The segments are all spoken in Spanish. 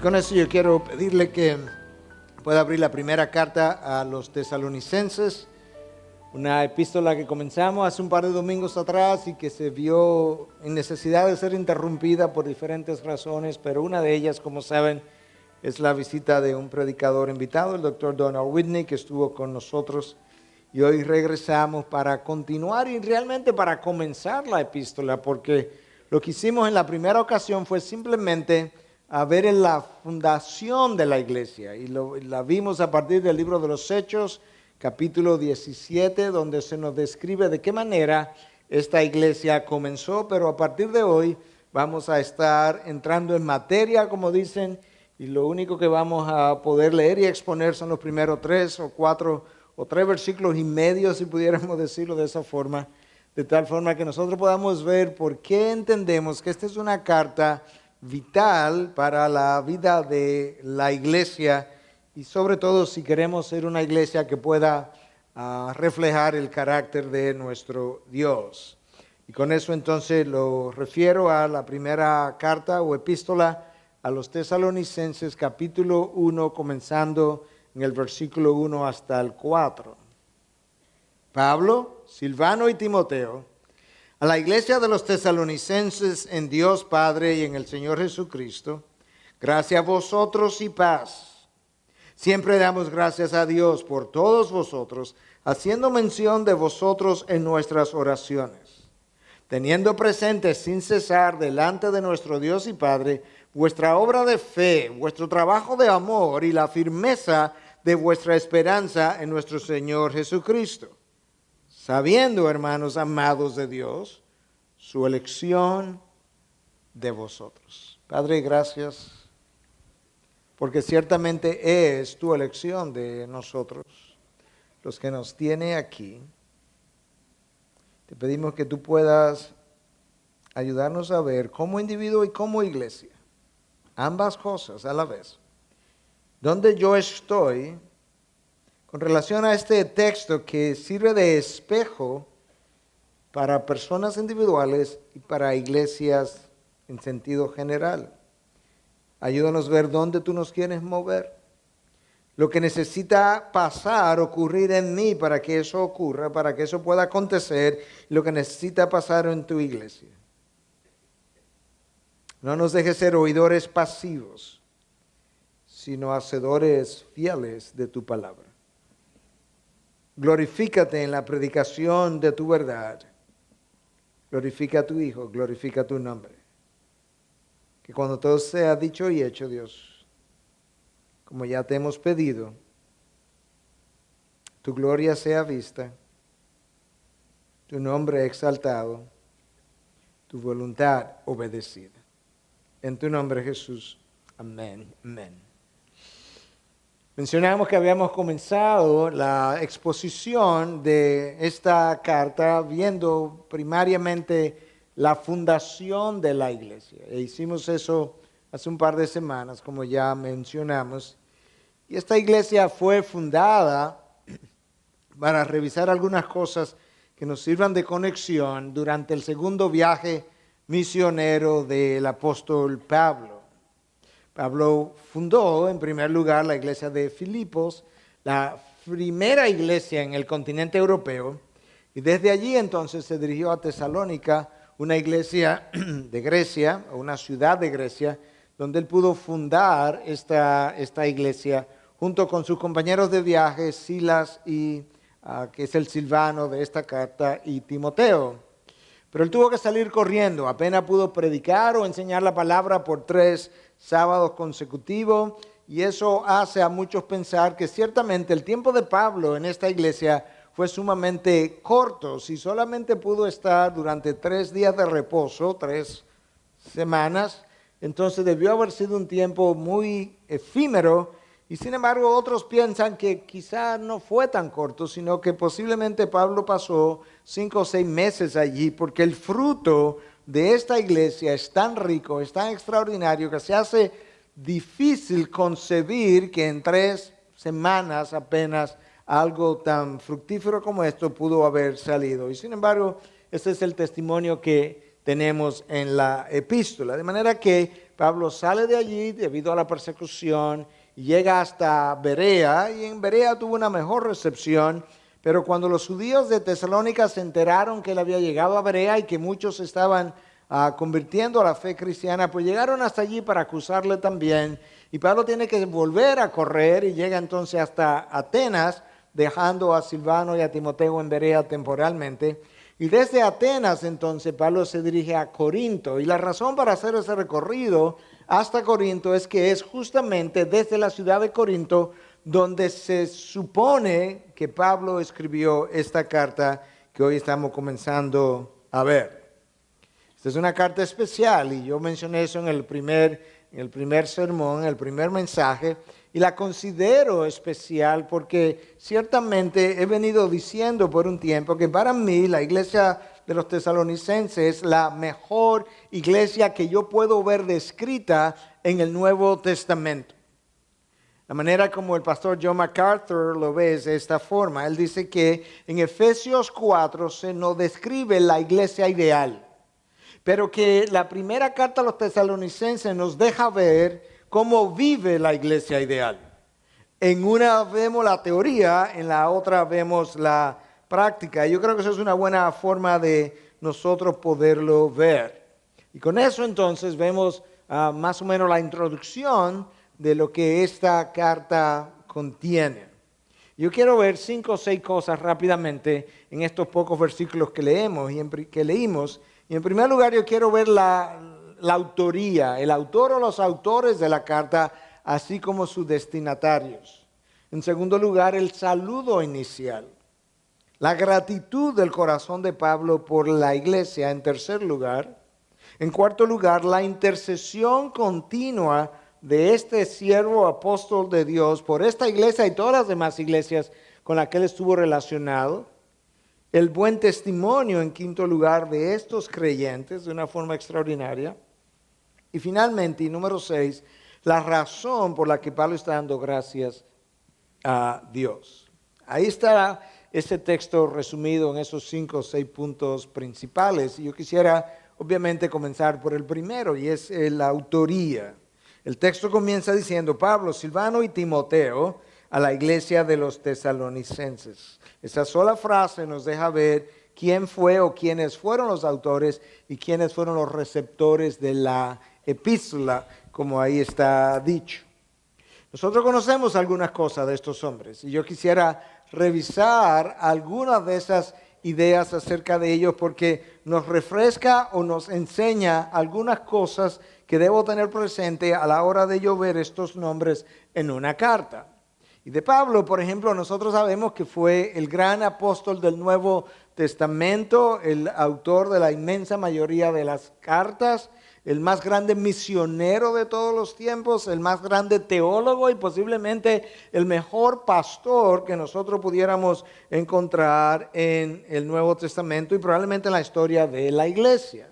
con eso yo quiero pedirle que pueda abrir la primera carta a los tesalonicenses, una epístola que comenzamos hace un par de domingos atrás y que se vio en necesidad de ser interrumpida por diferentes razones, pero una de ellas, como saben, es la visita de un predicador invitado, el Dr. Donald Whitney, que estuvo con nosotros, y hoy regresamos para continuar y realmente para comenzar la epístola, porque lo que hicimos en la primera ocasión fue simplemente a ver en la fundación de la iglesia, y la vimos a partir del libro de los Hechos, capítulo 17, donde se nos describe de qué manera esta iglesia comenzó, pero a partir de hoy vamos a estar entrando en materia, como dicen, y lo único que vamos a poder leer y exponer son los primeros 3 o 4 o 3 versículos y medio, si pudiéramos decirlo de esa forma, de tal forma que nosotros podamos ver por qué entendemos que esta es una carta vital para la vida de la iglesia y sobre todo si queremos ser una iglesia que pueda reflejar el carácter de nuestro Dios. Y con eso entonces lo refiero a la primera carta o epístola a los tesalonicenses, capítulo 1, comenzando en el versículo 1 hasta el 4. Pablo, Silvano y Timoteo, a la iglesia de los tesalonicenses en Dios Padre y en el Señor Jesucristo, gracias a vosotros y paz. Siempre damos gracias a Dios por todos vosotros, haciendo mención de vosotros en nuestras oraciones, teniendo presente sin cesar delante de nuestro Dios y Padre vuestra obra de fe, vuestro trabajo de amor y la firmeza de vuestra esperanza en nuestro Señor Jesucristo. Sabiendo, hermanos amados de Dios, su elección de vosotros. Padre, gracias, porque ciertamente es tu elección de nosotros, los que nos tiene aquí. Te pedimos que tú puedas ayudarnos a ver como individuo y como iglesia, ambas cosas a la vez, donde yo estoy con relación a este texto que sirve de espejo para personas individuales y para iglesias en sentido general. Ayúdanos a ver dónde tú nos quieres mover, lo que necesita pasar, ocurrir en mí para que eso ocurra, para que eso pueda acontecer, lo que necesita pasar en tu iglesia. No nos dejes ser oidores pasivos, sino hacedores fieles de tu palabra. Glorifícate en la predicación de tu verdad. Glorifica a tu Hijo, glorifica tu nombre. Que cuando todo sea dicho y hecho, Dios, como ya te hemos pedido, tu gloria sea vista, tu nombre exaltado, tu voluntad obedecida. En tu nombre, Jesús. Amén. Amén. Mencionamos que habíamos comenzado la exposición de esta carta viendo primariamente la fundación de la iglesia. E hicimos eso hace un par de semanas, como ya mencionamos. Y esta iglesia fue fundada para revisar algunas cosas que nos sirvan de conexión durante el segundo viaje misionero del apóstol Pablo. Pablo fundó en primer lugar la iglesia de Filipos, la primera iglesia en el continente europeo, y desde allí entonces se dirigió a Tesalónica, una iglesia de Grecia, o una ciudad de Grecia, donde él pudo fundar esta iglesia junto con sus compañeros de viaje, Silas, y que es el Silvano de esta carta, y Timoteo. Pero él tuvo que salir corriendo, apenas pudo predicar o enseñar la palabra por 3 sábados consecutivos, y eso hace a muchos pensar que ciertamente el tiempo de Pablo en esta iglesia fue sumamente corto. Si solamente pudo estar durante 3 días de reposo, 3 semanas, entonces debió haber sido un tiempo muy efímero, y sin embargo otros piensan que quizá no fue tan corto, sino que posiblemente Pablo pasó 5 o 6 meses allí, porque el fruto de esta iglesia es tan rico, es tan extraordinario, que se hace difícil concebir que en 3 semanas apenas algo tan fructífero como esto pudo haber salido. Y sin embargo, este es el testimonio que tenemos en la epístola. De manera que Pablo sale de allí debido a la persecución y llega hasta Berea, y en Berea tuvo una mejor recepción, pero cuando los judíos de Tesalónica se enteraron que él había llegado a Berea y que muchos estaban convirtiendo a la fe cristiana, pues llegaron hasta allí para acusarle también, y Pablo tiene que volver a correr y llega entonces hasta Atenas, dejando a Silvano y a Timoteo en Berea temporalmente. Y desde Atenas entonces Pablo se dirige a Corinto, y la razón para hacer ese recorrido hasta Corinto es que es justamente desde la ciudad de Corinto donde se supone que Pablo escribió esta carta que hoy estamos comenzando a ver. Esta es una carta especial y yo mencioné eso en el primer sermón, en el primer mensaje, y la considero especial porque ciertamente he venido diciendo por un tiempo que para mí la iglesia de los tesalonicenses es la mejor iglesia que yo puedo ver descrita en el Nuevo Testamento. La manera como el pastor John MacArthur lo ve es de esta forma. Él dice que en Efesios 4 se nos describe la iglesia ideal, pero que la primera carta a los tesalonicenses nos deja ver cómo vive la iglesia ideal. En una vemos la teoría, en la otra vemos la práctica. Yo creo que eso es una buena forma de nosotros poderlo ver. Y con eso entonces vemos más o menos la introducción de lo que esta carta contiene. Yo quiero ver 5 o 6 cosas rápidamente en estos pocos versículos que leímos. Y en primer lugar yo quiero ver la autoría, el autor o los autores de la carta, así como sus destinatarios. En segundo lugar, el saludo inicial, la gratitud del corazón de Pablo por la iglesia. En tercer lugar, en cuarto lugar, la intercesión continua de este siervo apóstol de Dios por esta iglesia y todas las demás iglesias con las que él estuvo relacionado. El buen testimonio, en quinto lugar, de estos creyentes de una forma extraordinaria. Y finalmente, y número 6, la razón por la que Pablo está dando gracias a Dios. Ahí está este texto resumido en esos 5 o 6 puntos principales. Y yo quisiera, obviamente, comenzar por el primero, y es la autoría. El texto comienza diciendo: Pablo, Silvano y Timoteo, a la iglesia de los tesalonicenses. Esa sola frase nos deja ver quién fue o quiénes fueron los autores y quiénes fueron los receptores de la epístola, como ahí está dicho. Nosotros conocemos algunas cosas de estos hombres y yo quisiera revisar algunas de esas ideas acerca de ellos porque nos refresca o nos enseña algunas cosas que debo tener presente a la hora de yo ver estos nombres en una carta. Y de Pablo, por ejemplo, nosotros sabemos que fue el gran apóstol del Nuevo Testamento, el autor de la inmensa mayoría de las cartas, el más grande misionero de todos los tiempos, el más grande teólogo y posiblemente el mejor pastor que nosotros pudiéramos encontrar en el Nuevo Testamento y probablemente en la historia de la iglesia.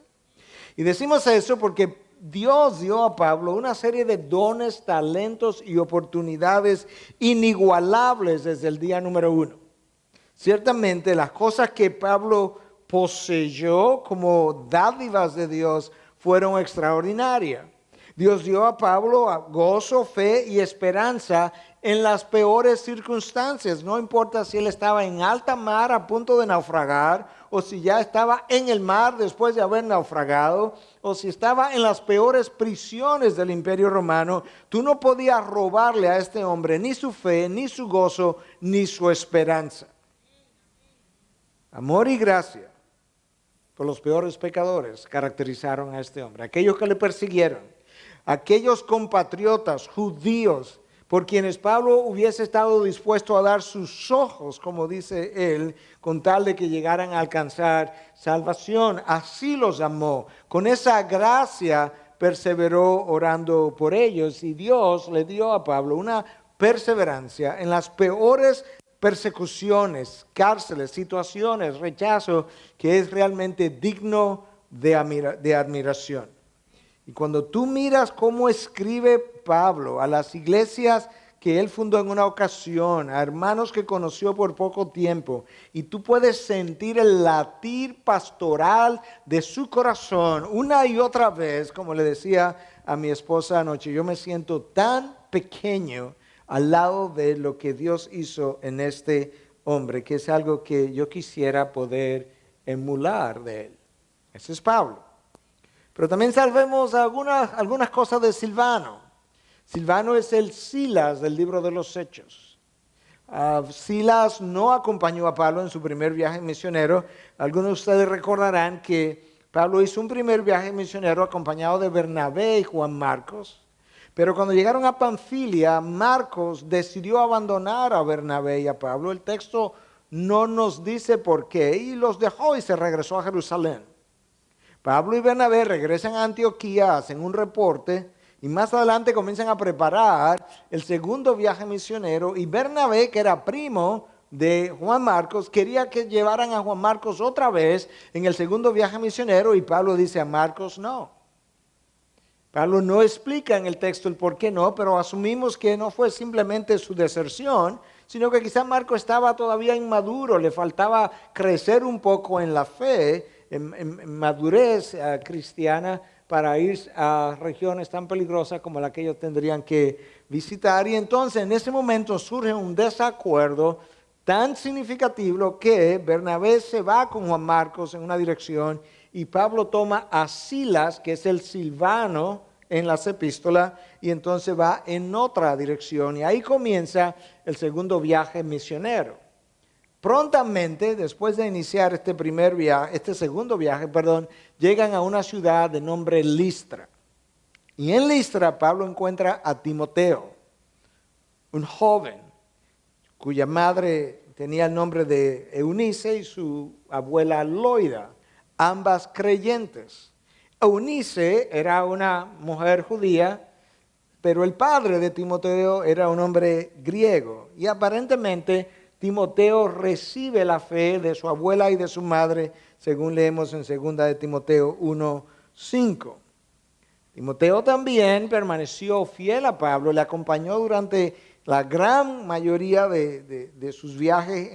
Y decimos eso porque Dios dio a Pablo una serie de dones, talentos y oportunidades inigualables desde el día número 1. Ciertamente las cosas que Pablo poseyó como dádivas de Dios fueron extraordinarias. Dios dio a Pablo gozo, fe y esperanza en las peores circunstancias. No importa si él estaba en alta mar a punto de naufragar, o si ya estaba en el mar después de haber naufragado, o si estaba en las peores prisiones del Imperio Romano, tú no podías robarle a este hombre ni su fe, ni su gozo, ni su esperanza. Amor y gracia por los peores pecadores caracterizaron a este hombre. Aquellos que le persiguieron, aquellos compatriotas judíos por quienes Pablo hubiese estado dispuesto a dar sus ojos, como dice él, con tal de que llegaran a alcanzar salvación. Así los amó. Con esa gracia perseveró orando por ellos y Dios le dio a Pablo una perseverancia en las peores persecuciones, cárceles, situaciones, rechazo, que es realmente digno de admiración. Y cuando tú miras cómo escribe Pablo a las iglesias que él fundó en una ocasión, a hermanos que conoció por poco tiempo, y tú puedes sentir el latir pastoral de su corazón una y otra vez, como le decía a mi esposa anoche, yo me siento tan pequeño al lado de lo que Dios hizo en este hombre, que es algo que yo quisiera poder emular de él. Ese es Pablo. Pero también sabemos algunas cosas de Silvano. Silvano es el Silas del libro de los Hechos. Silas no acompañó a Pablo en su primer viaje misionero. Algunos de ustedes recordarán que Pablo hizo un primer viaje misionero acompañado de Bernabé y Juan Marcos. Pero cuando llegaron a Panfilia, Marcos decidió abandonar a Bernabé y a Pablo. El texto no nos dice por qué y los dejó y se regresó a Jerusalén. Pablo y Bernabé regresan a Antioquía, hacen un reporte y más adelante comienzan a preparar el segundo viaje misionero y Bernabé, que era primo de Juan Marcos, quería que llevaran a Juan Marcos otra vez en el segundo viaje misionero y Pablo dice a Marcos no. Pablo no explica en el texto el por qué no, pero asumimos que no fue simplemente su deserción, sino que quizá Marcos estaba todavía inmaduro, le faltaba crecer un poco en la fe, en madurez cristiana para ir a regiones tan peligrosas como la que ellos tendrían que visitar. Y entonces en ese momento surge un desacuerdo tan significativo que Bernabé se va con Juan Marcos en una dirección y Pablo toma a Silas, que es el Silvano en las epístolas, y entonces va en otra dirección. Y ahí comienza el segundo viaje misionero. Prontamente, después de iniciar este segundo viaje, llegan a una ciudad de nombre Listra. Y en Listra Pablo encuentra a Timoteo, un joven cuya madre tenía el nombre de Eunice y su abuela Loida, ambas creyentes. Eunice era una mujer judía, pero el padre de Timoteo era un hombre griego. Y aparentemente Timoteo recibe la fe de su abuela y de su madre, según leemos en 2 de Timoteo 1:5. Timoteo también permaneció fiel a Pablo, le acompañó durante la gran mayoría de sus viajes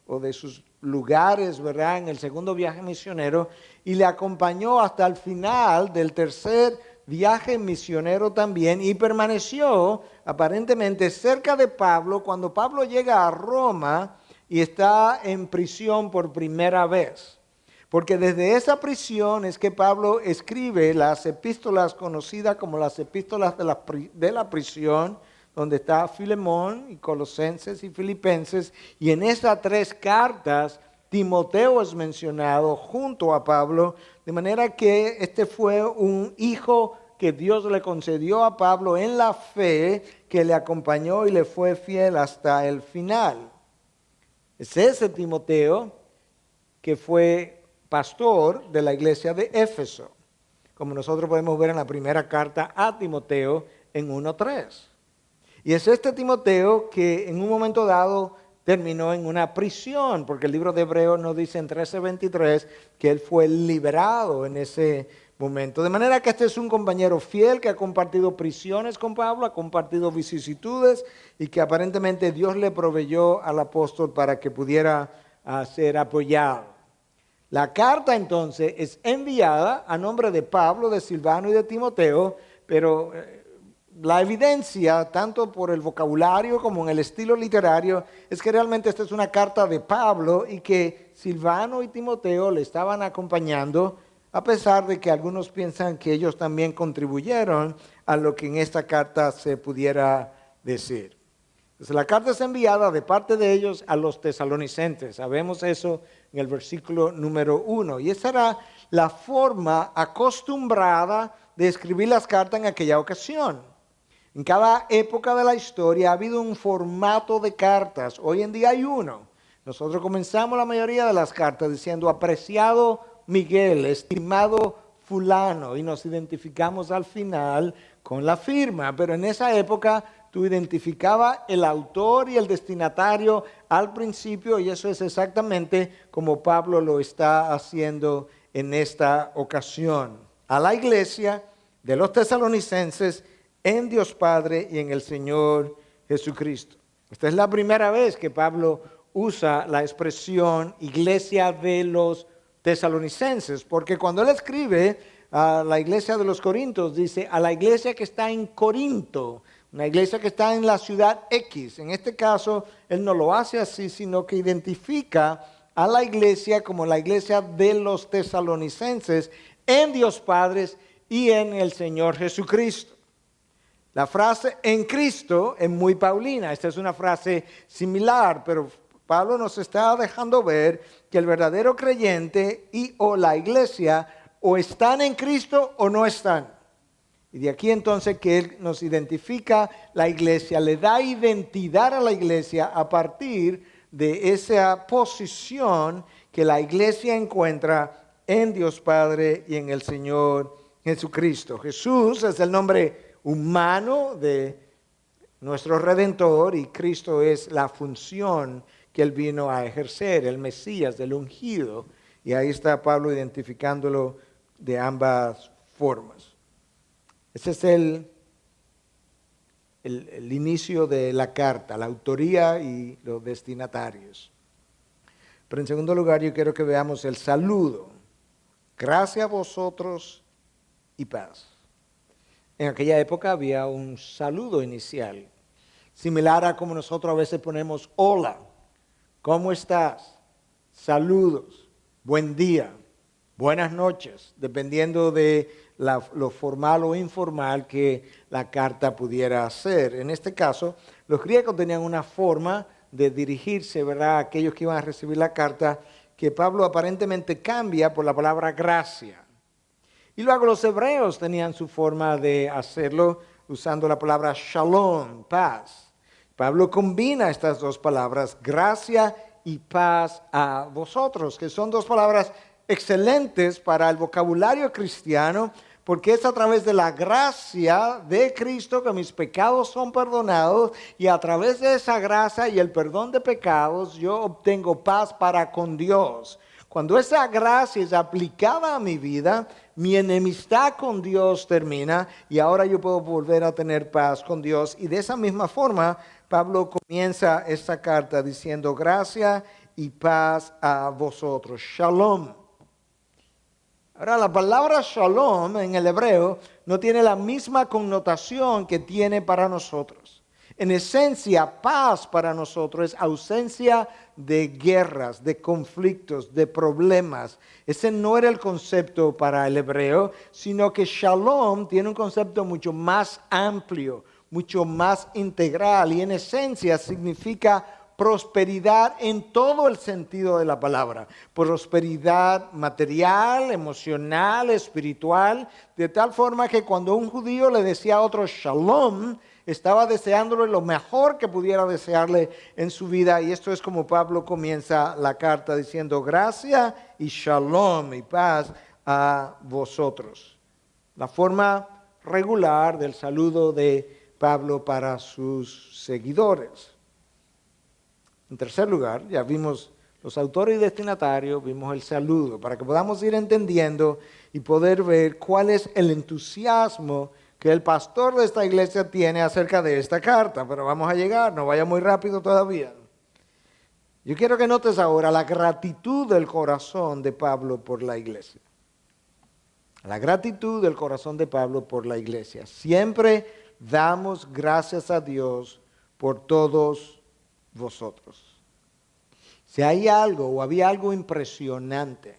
o de sus lugares, ¿verdad? En el segundo viaje misionero, y le acompañó hasta el final del tercer viaje misionero también, y permaneció aparentemente cerca de Pablo cuando Pablo llega a Roma y está en prisión por primera vez. Porque desde esa prisión es que Pablo escribe las epístolas conocidas como las epístolas de la prisión, donde está Filemón y Colosenses y Filipenses, y en esas 3 cartas Timoteo es mencionado junto a Pablo, de manera que este fue un hijo que Dios le concedió a Pablo en la fe, que le acompañó y le fue fiel hasta el final. Es ese Timoteo que fue pastor de la iglesia de Éfeso, como nosotros podemos ver en la primera carta a Timoteo en 1:3. Y es este Timoteo que en un momento dado terminó en una prisión, porque el libro de Hebreos nos dice en 13:23 que él fue liberado en ese momento. De manera que este es un compañero fiel que ha compartido prisiones con Pablo, ha compartido vicisitudes y que aparentemente Dios le proveyó al apóstol para que pudiera ser apoyado. La carta entonces es enviada a nombre de Pablo, de Silvano y de Timoteo, pero la evidencia, tanto por el vocabulario como en el estilo literario, es que realmente esta es una carta de Pablo y que Silvano y Timoteo le estaban acompañando, a pesar de que algunos piensan que ellos también contribuyeron a lo que en esta carta se pudiera decir. Entonces, la carta es enviada de parte de ellos a los tesalonicenses. Sabemos eso en el versículo número 1. Y esa era la forma acostumbrada de escribir las cartas en aquella ocasión. En cada época de la historia ha habido un formato de cartas. Hoy en día hay uno. Nosotros comenzamos la mayoría de las cartas diciendo apreciado Miguel, estimado fulano, y nos identificamos al final con la firma. Pero en esa época tú identificabas el autor y el destinatario al principio, y eso es exactamente como Pablo lo está haciendo en esta ocasión. A la iglesia de los tesalonicenses en Dios Padre y en el Señor Jesucristo. Esta es la primera vez que Pablo usa la expresión iglesia de los tesalonicenses, porque cuando él escribe a la iglesia de los Corintios, dice a la iglesia que está en Corinto, una iglesia que está en la ciudad X. En este caso, él no lo hace así, sino que identifica a la iglesia como la iglesia de los tesalonicenses en Dios Padre y en el Señor Jesucristo. La frase en Cristo es muy paulina. Esta es una frase similar, pero Pablo nos está dejando ver que el verdadero creyente y o la iglesia o están en Cristo o no están. Y de aquí entonces que Él nos identifica la iglesia, le da identidad a la iglesia a partir de esa posición que la iglesia encuentra en Dios Padre y en el Señor Jesucristo. Jesús es el nombre humano de nuestro Redentor y Cristo es la función que Él vino a ejercer, el Mesías, el ungido. Y ahí está Pablo identificándolo de ambas formas. Ese es el inicio de la carta, la autoría y los destinatarios. Pero en segundo lugar yo quiero que veamos el saludo. Gracias a vosotros y paz. En aquella época había un saludo inicial, similar a como nosotros a veces ponemos hola, ¿cómo estás? Saludos, buen día, buenas noches, dependiendo de lo formal o informal que la carta pudiera ser. En este caso, los griegos tenían una forma de dirigirse, ¿verdad?, a aquellos que iban a recibir la carta, que Pablo aparentemente cambia por la palabra gracia. Y luego los hebreos tenían su forma de hacerlo usando la palabra shalom, paz. Pablo combina estas dos palabras, gracia y paz a vosotros, que son dos palabras excelentes para el vocabulario cristiano, porque es a través de la gracia de Cristo que mis pecados son perdonados y a través de esa gracia y el perdón de pecados yo obtengo paz para con Dios. Cuando esa gracia es aplicada a mi vida, mi enemistad con Dios termina y ahora yo puedo volver a tener paz con Dios. Y de esa misma forma, Pablo comienza esta carta diciendo gracia y paz a vosotros. Shalom. Ahora, la palabra shalom en el hebreo no tiene la misma connotación que tiene para nosotros. En esencia, paz para nosotros es ausencia de guerras, de conflictos, de problemas. Ese no era el concepto para el hebreo, sino que shalom tiene un concepto mucho más amplio, mucho más integral y en esencia significa prosperidad en todo el sentido de la palabra. Prosperidad material, emocional, espiritual, de tal forma que cuando un judío le decía a otro shalom, estaba deseándole lo mejor que pudiera desearle en su vida. Y esto es como Pablo comienza la carta diciendo gracia y shalom y paz a vosotros. La forma regular del saludo de Pablo para sus seguidores. En tercer lugar, ya vimos los autores y destinatarios, vimos el saludo, para que podamos ir entendiendo y poder ver cuál es el entusiasmo que el pastor de esta iglesia tiene acerca de esta carta. Pero vamos a llegar, no vaya muy rápido todavía. Yo quiero que notes ahora la gratitud del corazón de Pablo por la iglesia. La gratitud del corazón de Pablo por la iglesia. Siempre damos gracias a Dios por todos vosotros. Si hay algo o había algo impresionante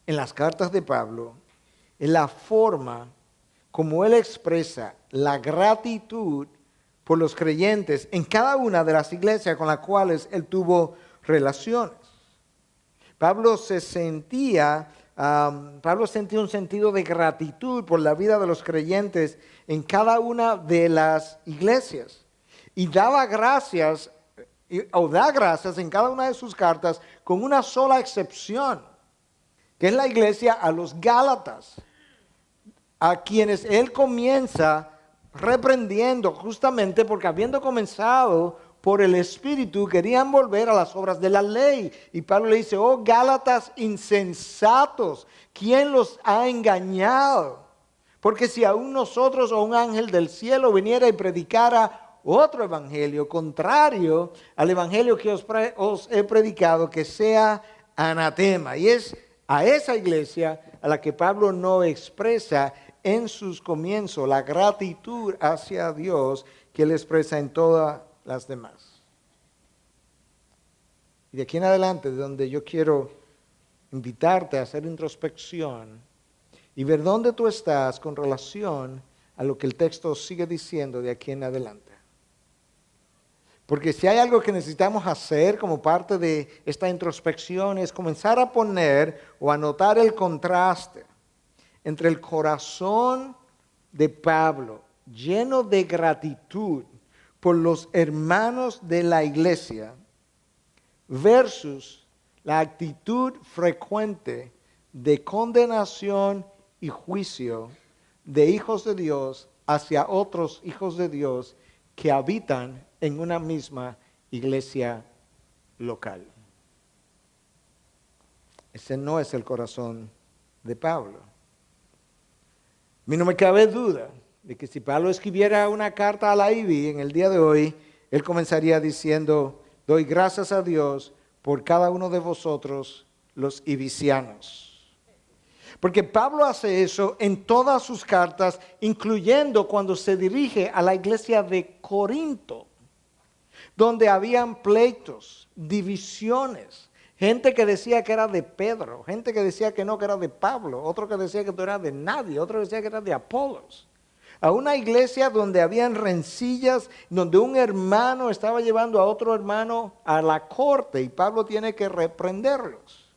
en las cartas de Pablo, en la forma como él expresa la gratitud por los creyentes en cada una de las iglesias con las cuales él tuvo relaciones. Pablo sentía un sentido de gratitud por la vida de los creyentes en cada una de las iglesias y daba gracias o da gracias en cada una de sus cartas con una sola excepción, que es la iglesia a los Gálatas, a quienes él comienza reprendiendo justamente porque habiendo comenzado por el Espíritu querían volver a las obras de la ley. Y Pablo le dice, oh Gálatas insensatos, ¿quién los ha engañado? Porque si aún nosotros o un ángel del cielo viniera y predicara otro evangelio contrario al evangelio que os he predicado, que sea anatema. Y es a esa iglesia a la que Pablo no expresa en sus comienzos la gratitud hacia Dios que él expresa en todas las demás. Y de aquí en adelante, de donde yo quiero invitarte a hacer introspección y ver dónde tú estás con relación a lo que el texto sigue diciendo de aquí en adelante. Porque si hay algo que necesitamos hacer como parte de esta introspección es comenzar a poner o a notar el contraste entre el corazón de Pablo, lleno de gratitud por los hermanos de la iglesia, versus la actitud frecuente de condenación y juicio de hijos de Dios hacia otros hijos de Dios que habitan en una misma iglesia local. Ese no es el corazón de Pablo. A mí no me cabe duda de que si Pablo escribiera una carta a la IBI en el día de hoy, él comenzaría diciendo: doy gracias a Dios por cada uno de vosotros, los ibicianos. Porque Pablo hace eso en todas sus cartas, incluyendo cuando se dirige a la iglesia de Corinto, donde habían pleitos, divisiones, gente que decía que era de Pedro, gente que decía que no, que era de Pablo, otro que decía que no era de nadie, otro que decía que era de Apolos. A una iglesia donde habían rencillas, donde un hermano estaba llevando a otro hermano a la corte y Pablo tiene que reprenderlos.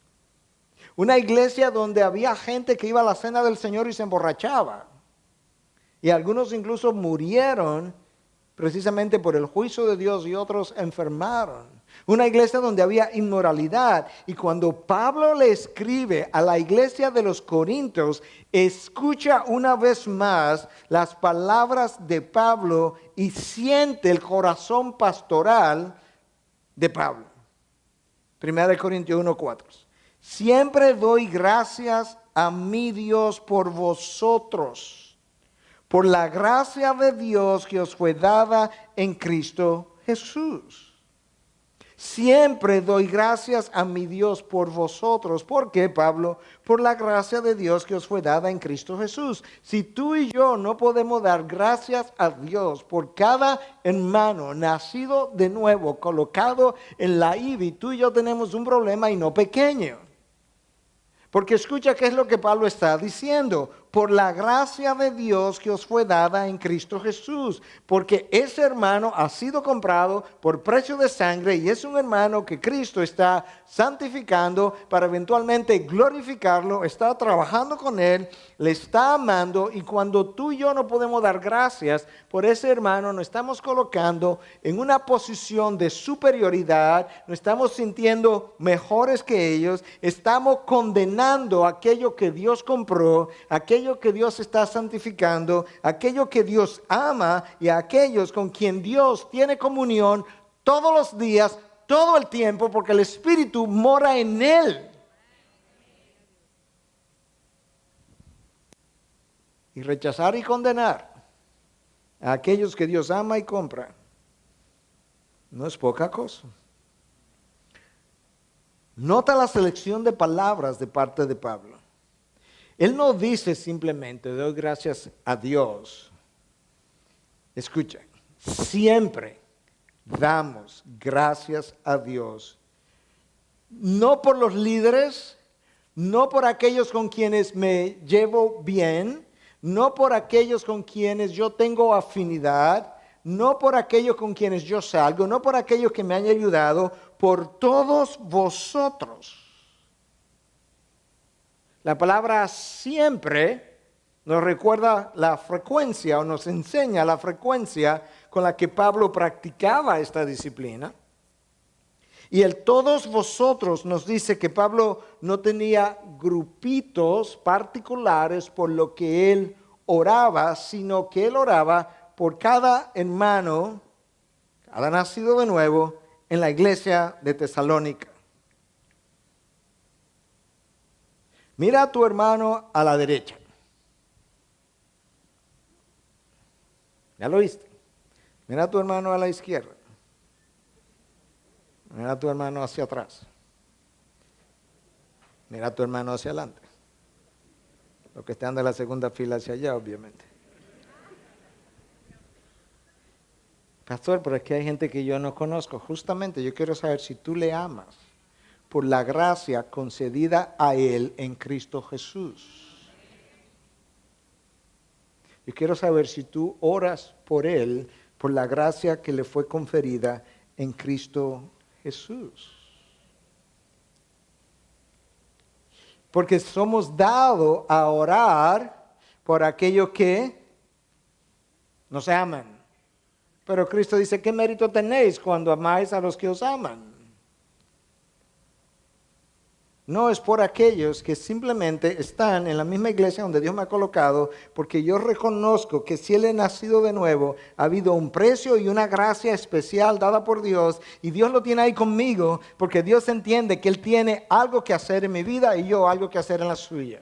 Una iglesia donde había gente que iba a la cena del Señor y se emborrachaba. Y algunos incluso murieron precisamente por el juicio de Dios y otros enfermaron. Una iglesia donde había inmoralidad. Y cuando Pablo le escribe a la iglesia de los Corintios, escucha una vez más las palabras de Pablo y siente el corazón pastoral de Pablo. 1 Corintios 1:4. Siempre doy gracias a mi Dios por vosotros, por la gracia de Dios que os fue dada en Cristo Jesús. Siempre doy gracias a mi Dios por vosotros. ¿Por qué, Pablo? Por la gracia de Dios que os fue dada en Cristo Jesús. Si tú y yo no podemos dar gracias a Dios por cada hermano nacido de nuevo, colocado en la IBI, tú y yo tenemos un problema y no pequeño. Porque escucha qué es lo que Pablo está diciendo. Por la gracia de Dios que os fue dada en Cristo Jesús. Porque ese hermano ha sido comprado por precio de sangre y es un hermano que Cristo está santificando para eventualmente glorificarlo. Está trabajando con él, le está amando, y cuando tú y yo no podemos dar gracias por ese hermano, nos estamos colocando en una posición de superioridad, nos estamos sintiendo mejores que ellos, estamos condenando aquello que Dios compró, aquello que Dios está santificando, aquello que Dios ama y a aquellos con quien Dios tiene comunión todos los días, todo el tiempo, porque el Espíritu mora en él. Y rechazar y condenar a aquellos que Dios ama y compra no es poca cosa. Nota la selección de palabras de parte de Pablo. Él no dice simplemente doy gracias a Dios. Escucha, siempre damos gracias a Dios. No por los líderes, no por aquellos con quienes me llevo bien, no por aquellos con quienes yo tengo afinidad, no por aquellos con quienes yo salgo, no por aquellos que me han ayudado, por todos vosotros. La palabra siempre nos recuerda la frecuencia o nos enseña la frecuencia con la que Pablo practicaba esta disciplina. Y el todos vosotros nos dice que Pablo no tenía grupitos particulares por lo que él oraba, sino que él oraba por cada hermano, cada nacido de nuevo en la iglesia de Tesalónica. Mira a tu hermano a la derecha. ¿Ya lo viste? Mira a tu hermano a la izquierda. Mira a tu hermano hacia atrás. Mira a tu hermano hacia adelante. Los que están de la segunda fila hacia allá, obviamente. Pastor, pero es que hay gente que yo no conozco. Justamente yo quiero saber si tú le amas por la gracia concedida a él en Cristo Jesús. Yo quiero saber si tú oras por él, por la gracia que le fue conferida en Cristo Jesús. Porque somos dados a orar por aquellos que nos aman. Pero Cristo dice, ¿qué mérito tenéis cuando amáis a los que os aman? No es por aquellos que simplemente están en la misma iglesia donde Dios me ha colocado, porque yo reconozco que si Él es nacido de nuevo, ha habido un precio y una gracia especial dada por Dios, y Dios lo tiene ahí conmigo, porque Dios entiende que Él tiene algo que hacer en mi vida y yo algo que hacer en la suya.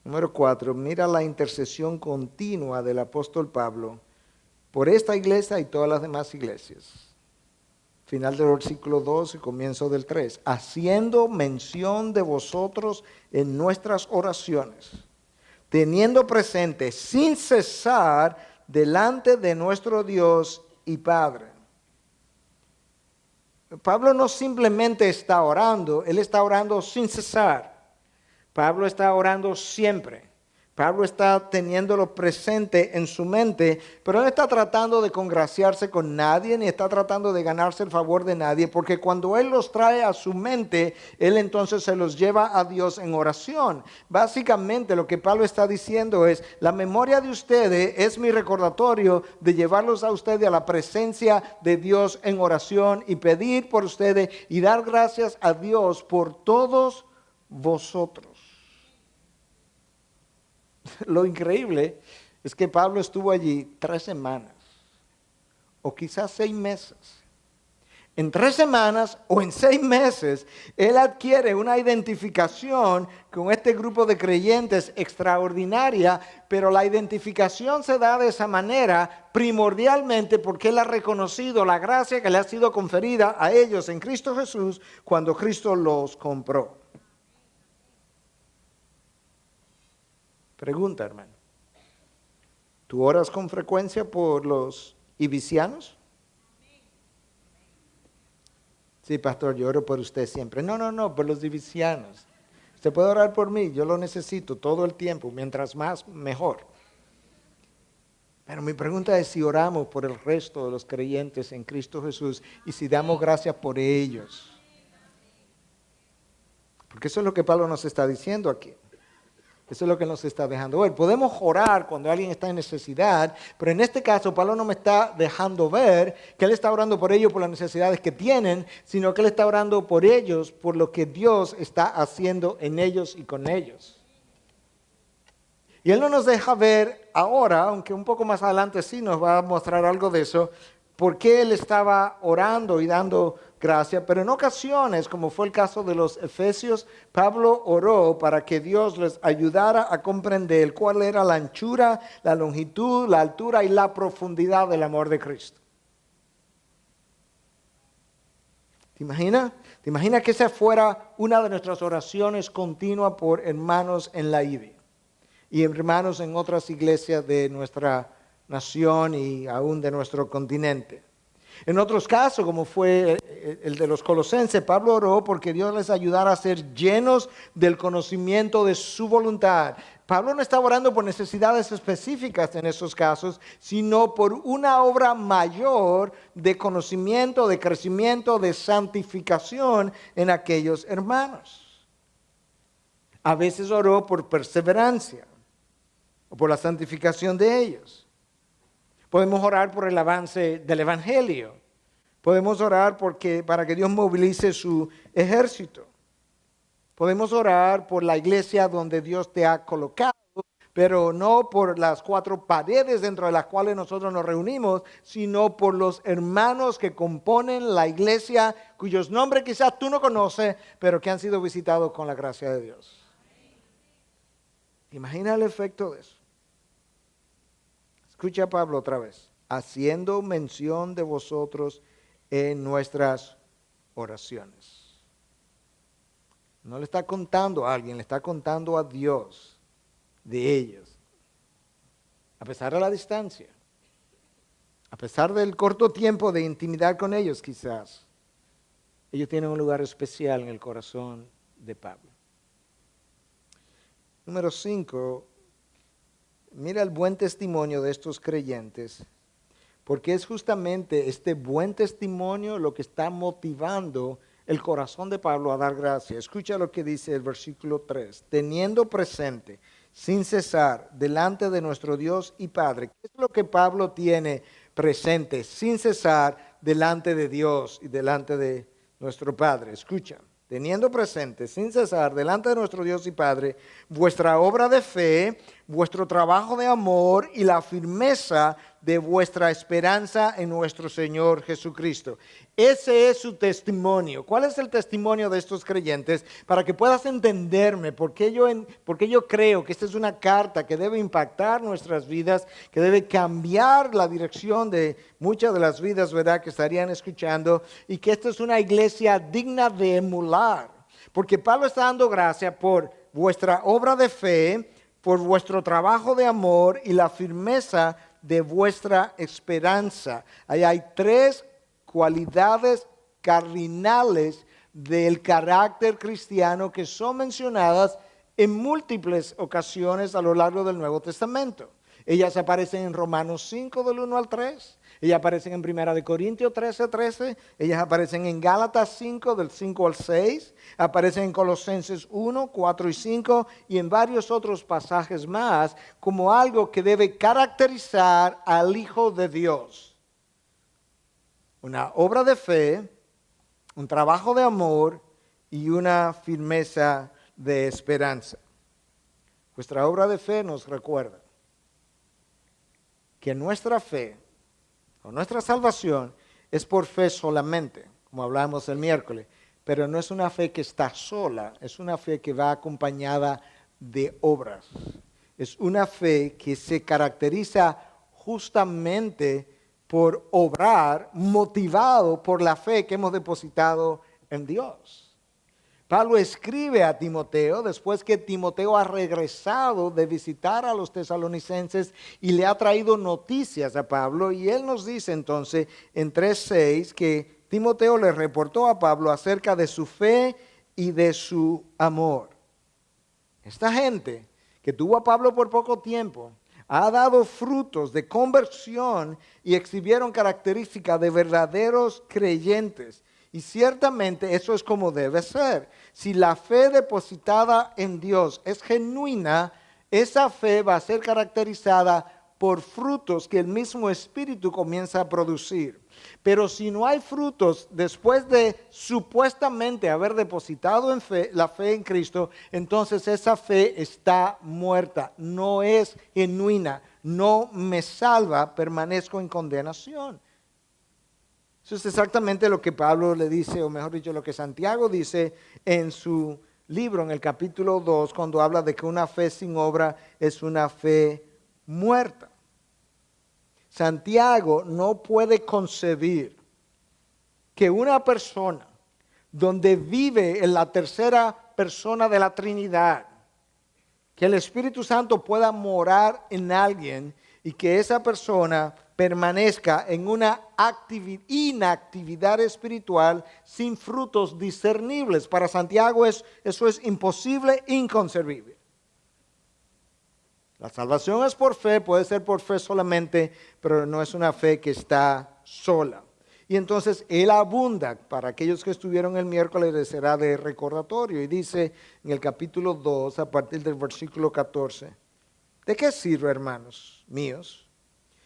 Número 4, mira la intercesión continua del apóstol Pablo por esta iglesia y todas las demás iglesias. Final del versículo 2 y comienzo del 3. Haciendo mención de vosotros en nuestras oraciones, teniendo presente sin cesar delante de nuestro Dios y Padre. Pablo no simplemente está orando, él está orando sin cesar. Pablo está orando siempre. Pablo está teniéndolo presente en su mente, pero no está tratando de congraciarse con nadie, ni está tratando de ganarse el favor de nadie, porque cuando él los trae a su mente, él entonces se los lleva a Dios en oración. Básicamente lo que Pablo está diciendo es, la memoria de ustedes es mi recordatorio de llevarlos a ustedes a la presencia de Dios en oración y pedir por ustedes y dar gracias a Dios por todos vosotros. Lo increíble es que Pablo estuvo allí 3 semanas, o quizás 6 meses. En 3 semanas o en 6 meses, él adquiere una identificación con este grupo de creyentes extraordinaria, pero la identificación se da de esa manera primordialmente porque él ha reconocido la gracia que le ha sido conferida a ellos en Cristo Jesús cuando Cristo los compró. Pregunta, hermano. ¿Tú oras con frecuencia por los ibicianos? Sí, pastor, yo oro por usted siempre. No, por los ibicianos. Usted puede orar por mí, yo lo necesito todo el tiempo, mientras más, mejor. Pero mi pregunta es si oramos por el resto de los creyentes en Cristo Jesús y si damos gracias por ellos. Porque eso es lo que Pablo nos está diciendo aquí. Eso es lo que nos está dejando ver. Podemos orar cuando alguien está en necesidad, pero en este caso Pablo no me está dejando ver que él está orando por ellos por las necesidades que tienen, sino que él está orando por ellos, por lo que Dios está haciendo en ellos y con ellos. Y él no nos deja ver ahora, aunque un poco más adelante sí nos va a mostrar algo de eso, por qué él estaba orando y dando gracia, pero en ocasiones, como fue el caso de los efesios, Pablo oró para que Dios les ayudara a comprender cuál era la anchura, la longitud, la altura y la profundidad del amor de Cristo. ¿Te imaginas? ¿Te imaginas que esa fuera una de nuestras oraciones continuas por hermanos en la IBI y hermanos en otras iglesias de nuestra nación y aún de nuestro continente? En otros casos, como fue el de los colosenses, Pablo oró porque Dios les ayudara a ser llenos del conocimiento de su voluntad. Pablo no estaba orando por necesidades específicas en esos casos, sino por una obra mayor de conocimiento, de crecimiento, de santificación en aquellos hermanos. A veces oró por perseverancia o por la santificación de ellos. Podemos orar por el avance del evangelio. Podemos orar para que Dios movilice su ejército. Podemos orar por la iglesia donde Dios te ha colocado, pero no por las 4 paredes dentro de las cuales nosotros nos reunimos, sino por los hermanos que componen la iglesia, cuyos nombres quizás tú no conoces, pero que han sido visitados con la gracia de Dios. Imagina el efecto de eso. Escucha a Pablo otra vez. Haciendo mención de vosotros en nuestras oraciones. No le está contando a alguien, le está contando a Dios de ellos. A pesar de la distancia. A pesar del corto tiempo de intimidad con ellos quizás. Ellos tienen un lugar especial en el corazón de Pablo. Número 5. Mira el buen testimonio de estos creyentes, porque es justamente este buen testimonio lo que está motivando el corazón de Pablo a dar gracias. Escucha lo que dice el versículo 3. Teniendo presente, sin cesar, delante de nuestro Dios y Padre. ¿Qué es lo que Pablo tiene presente, sin cesar, delante de Dios y delante de nuestro Padre? Escucha. Teniendo presente, sin cesar, delante de nuestro Dios y Padre, vuestra obra de fe, vuestro trabajo de amor y la firmeza de vuestra esperanza en nuestro Señor Jesucristo. Ese es su testimonio. ¿Cuál es el testimonio de estos creyentes? Para que puedas entenderme, porque yo creo que esta es una carta que debe impactar nuestras vidas, que debe cambiar la dirección de muchas de las vidas, ¿verdad?, que estarían escuchando, y que esta es una iglesia digna de emular. Porque Pablo está dando gracia por vuestra obra de fe, por vuestro trabajo de amor y la firmeza de vuestra esperanza. Ahí hay 3 cualidades cardinales del carácter cristiano que son mencionadas en múltiples ocasiones a lo largo del Nuevo Testamento. Ellas aparecen en Romanos 5 del 1 al 3. Ellas aparecen en 1 Corintios 13, ellas aparecen en Gálatas 5 del 5 al 6, aparecen en Colosenses 1, 4 y 5 y en varios otros pasajes más como algo que debe caracterizar al Hijo de Dios. Una obra de fe, un trabajo de amor y una firmeza de esperanza. Nuestra obra de fe nos recuerda que nuestra fe o nuestra salvación es por fe solamente, como hablamos el miércoles, pero no es una fe que está sola, es una fe que va acompañada de obras. Es una fe que se caracteriza justamente por obrar, motivado por la fe que hemos depositado en Dios. Pablo escribe a Timoteo después que Timoteo ha regresado de visitar a los tesalonicenses y le ha traído noticias a Pablo. Y él nos dice entonces en 3:6 que Timoteo le reportó a Pablo acerca de su fe y de su amor. Esta gente que tuvo a Pablo por poco tiempo ha dado frutos de conversión y exhibieron características de verdaderos creyentes. Y ciertamente eso es como debe ser. Si la fe depositada en Dios es genuina, esa fe va a ser caracterizada por frutos que el mismo Espíritu comienza a producir. Pero si no hay frutos después de supuestamente haber depositado en la fe en Cristo, entonces esa fe está muerta, no es genuina, no me salva, permanezco en condenación. Eso es exactamente lo que Pablo le dice, o mejor dicho, lo que Santiago dice en su libro, en el capítulo 2, cuando habla de que una fe sin obra es una fe muerta. Santiago no puede concebir que una persona donde vive en la tercera persona de la Trinidad, que el Espíritu Santo pueda morar en alguien y que esa persona permanezca en una inactividad espiritual sin frutos discernibles. Para Santiago eso es imposible, inconcebible. La salvación es por fe, puede ser por fe solamente, pero no es una fe que está sola. Y entonces él abunda, para aquellos que estuvieron el miércoles les será de recordatorio, y dice en el capítulo 2, a partir del versículo 14, ¿de qué sirve, hermanos míos,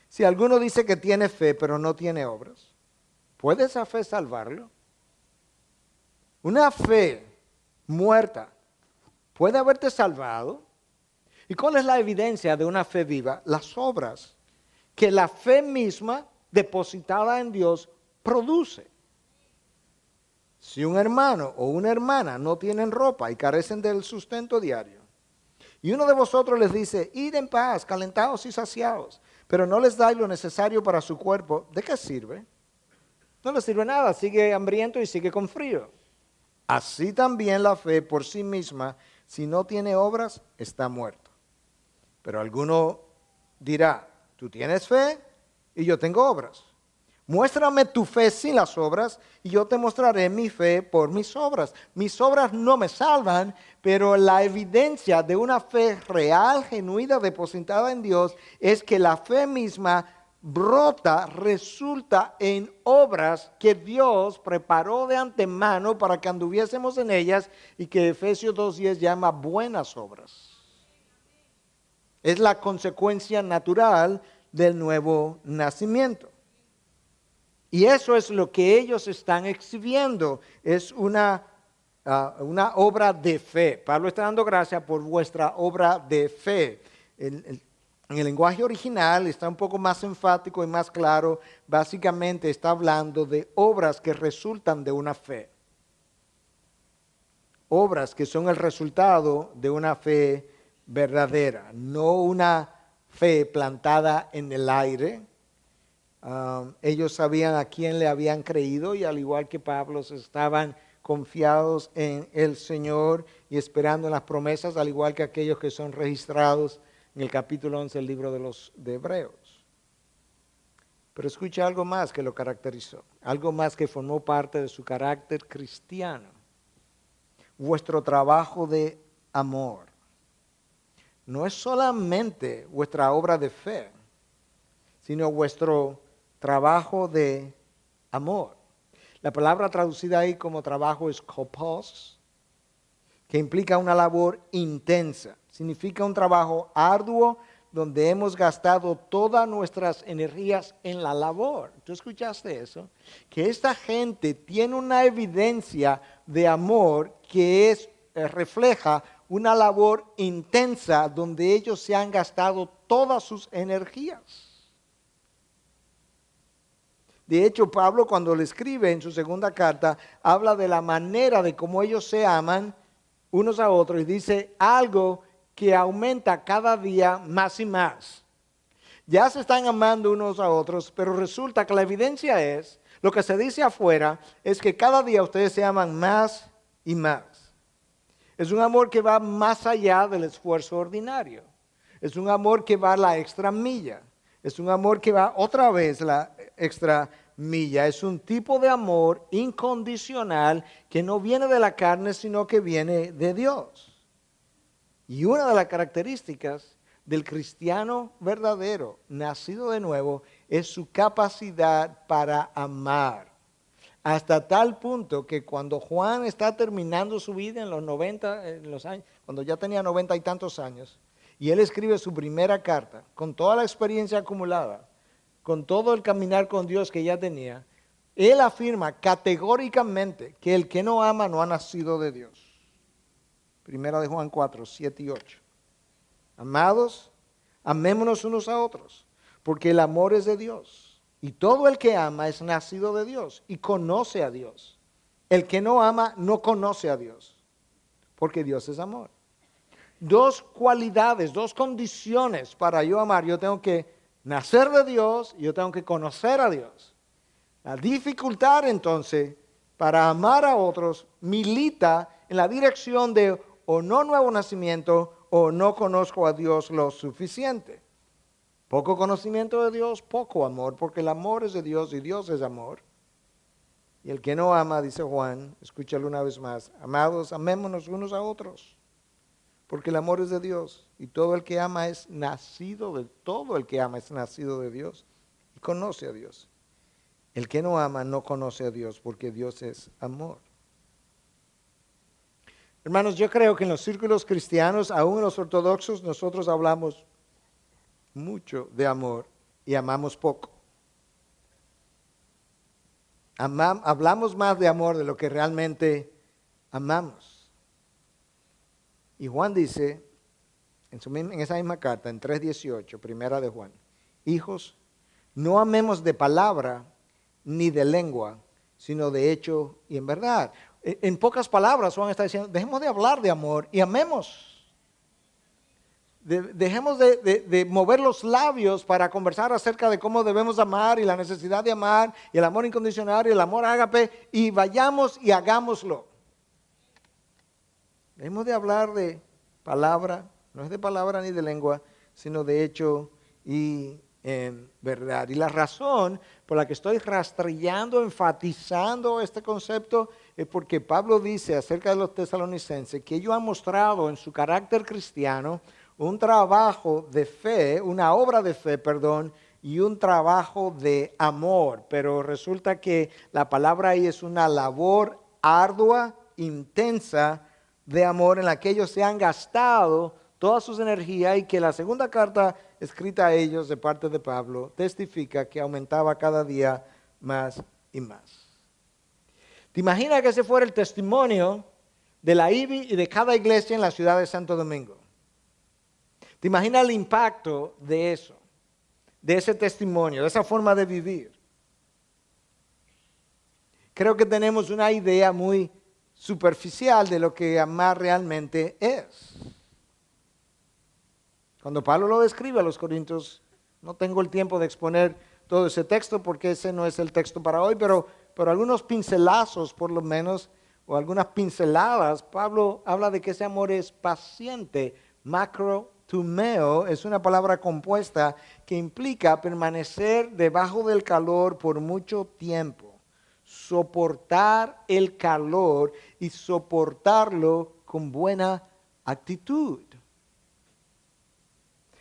si alguno dice que tiene fe pero no tiene obras? ¿Puede esa fe salvarlo? Una fe muerta puede haberte salvado. ¿Y cuál es la evidencia de una fe viva? Las obras que la fe misma depositada en Dios produce. Si un hermano o una hermana no tienen ropa y carecen del sustento diario, Y uno de vosotros les dice, id en paz, calentados y saciados, pero no les dais lo necesario para su cuerpo, ¿de qué sirve? No les sirve nada, sigue hambriento y sigue con frío. Así también la fe por sí misma, si no tiene obras, está muerta. Pero alguno dirá, tú tienes fe y yo tengo obras. Muéstrame tu fe sin las obras y yo te mostraré mi fe por mis obras. Mis obras no me salvan, pero la evidencia de una fe real, genuina, depositada en Dios, es que la fe misma brota, resulta en obras que Dios preparó de antemano para que anduviésemos en ellas y que Efesios 2:10 llama buenas obras. Es la consecuencia natural del nuevo nacimiento. Y eso es lo que ellos están exhibiendo, es una obra de fe. Pablo está dando gracias por vuestra obra de fe. En el lenguaje original está un poco más enfático y más claro. Básicamente está hablando de obras que resultan de una fe. Obras que son el resultado de una fe verdadera, no una fe plantada en el aire. Ellos sabían a quién le habían creído y al igual que Pablo estaban confiados en el Señor y esperando en las promesas, al igual que aquellos que son registrados en el capítulo 11 del libro de Hebreos. Pero escucha algo más que lo caracterizó, algo más que formó parte de su carácter cristiano. Vuestro trabajo de amor no es solamente vuestra obra de fe, sino vuestro trabajo de amor. La palabra traducida ahí como trabajo es kopos, que implica una labor intensa. Significa un trabajo arduo donde hemos gastado todas nuestras energías en la labor. ¿Tú escuchaste eso? Que esta gente tiene una evidencia de amor que refleja una labor intensa donde ellos se han gastado todas sus energías. De hecho, Pablo cuando le escribe en su segunda carta, habla de la manera de cómo ellos se aman unos a otros y dice algo que aumenta cada día más y más. Ya se están amando unos a otros, pero resulta que la evidencia es, lo que se dice afuera, es que cada día ustedes se aman más y más. Es un amor que va más allá del esfuerzo ordinario. Es un amor que va la extra milla. Es un amor que va otra vez la extra milla. Es un tipo de amor incondicional que no viene de la carne, sino que viene de Dios. Y una de las características del cristiano verdadero, nacido de nuevo, es su capacidad para amar. Hasta tal punto que cuando Juan está terminando su vida en los 90, en los años, cuando ya tenía 90 y tantos años, y él escribe su primera carta, con toda la experiencia acumulada, con todo el caminar con Dios que ya tenía, él afirma categóricamente que el que no ama no ha nacido de Dios. Primera de Juan 4, 7 y 8. Amados, amémonos unos a otros, porque el amor es de Dios. Y todo el que ama es nacido de Dios y conoce a Dios. El que no ama no conoce a Dios, porque Dios es amor. Dos cualidades, dos condiciones para yo amar. Yo tengo que nacer de Dios y yo tengo que conocer a Dios. La dificultad entonces para amar a otros milita en la dirección de o no nuevo nacimiento o no conozco a Dios lo suficiente. Poco conocimiento de Dios, poco amor, porque el amor es de Dios y Dios es amor. Y el que no ama, dice Juan, escúchalo una vez más, amados, amémonos unos a otros, porque el amor es de Dios y todo el que ama es nacido de Dios y conoce a Dios. El que no ama no conoce a Dios porque Dios es amor. Hermanos, yo creo que en los círculos cristianos, aún en los ortodoxos, nosotros hablamos mucho de amor y amamos poco. Hablamos más de amor de lo que realmente amamos. Y Juan dice, en esa misma carta, en 3:18, primera de Juan, hijos, no amemos de palabra ni de lengua, sino de hecho y en verdad. En pocas palabras, Juan está diciendo, dejemos de hablar de amor y amemos. Dejemos de mover los labios para conversar acerca de cómo debemos amar y la necesidad de amar y el amor incondicional y el amor ágape y vayamos y hagámoslo. Dejemos de hablar de palabra, no es de palabra ni de lengua, sino de hecho y en verdad. Y la razón por la que estoy rastrillando, enfatizando este concepto es porque Pablo dice acerca de los tesalonicenses que ellos han mostrado en su carácter cristiano un trabajo de fe, una obra de fe, perdón, y un trabajo de amor. Pero resulta que la palabra ahí es una labor ardua, intensa de amor en la que ellos se han gastado todas sus energías y que la segunda carta escrita a ellos de parte de Pablo testifica que aumentaba cada día más y más. ¿Te imaginas que ese fuera el testimonio de la IBI y de cada iglesia en la ciudad de Santo Domingo? ¿Te imaginas el impacto de eso, de ese testimonio, de esa forma de vivir? Creo que tenemos una idea muy superficial de lo que amar realmente es. Cuando Pablo lo describe a los Corintios, no tengo el tiempo de exponer todo ese texto porque ese no es el texto para hoy, pero algunos pincelazos por lo menos, o algunas pinceladas, Pablo habla de que ese amor es paciente. Macrotumeo es una palabra compuesta que implica permanecer debajo del calor por mucho tiempo, soportar el calor y soportarlo con buena actitud.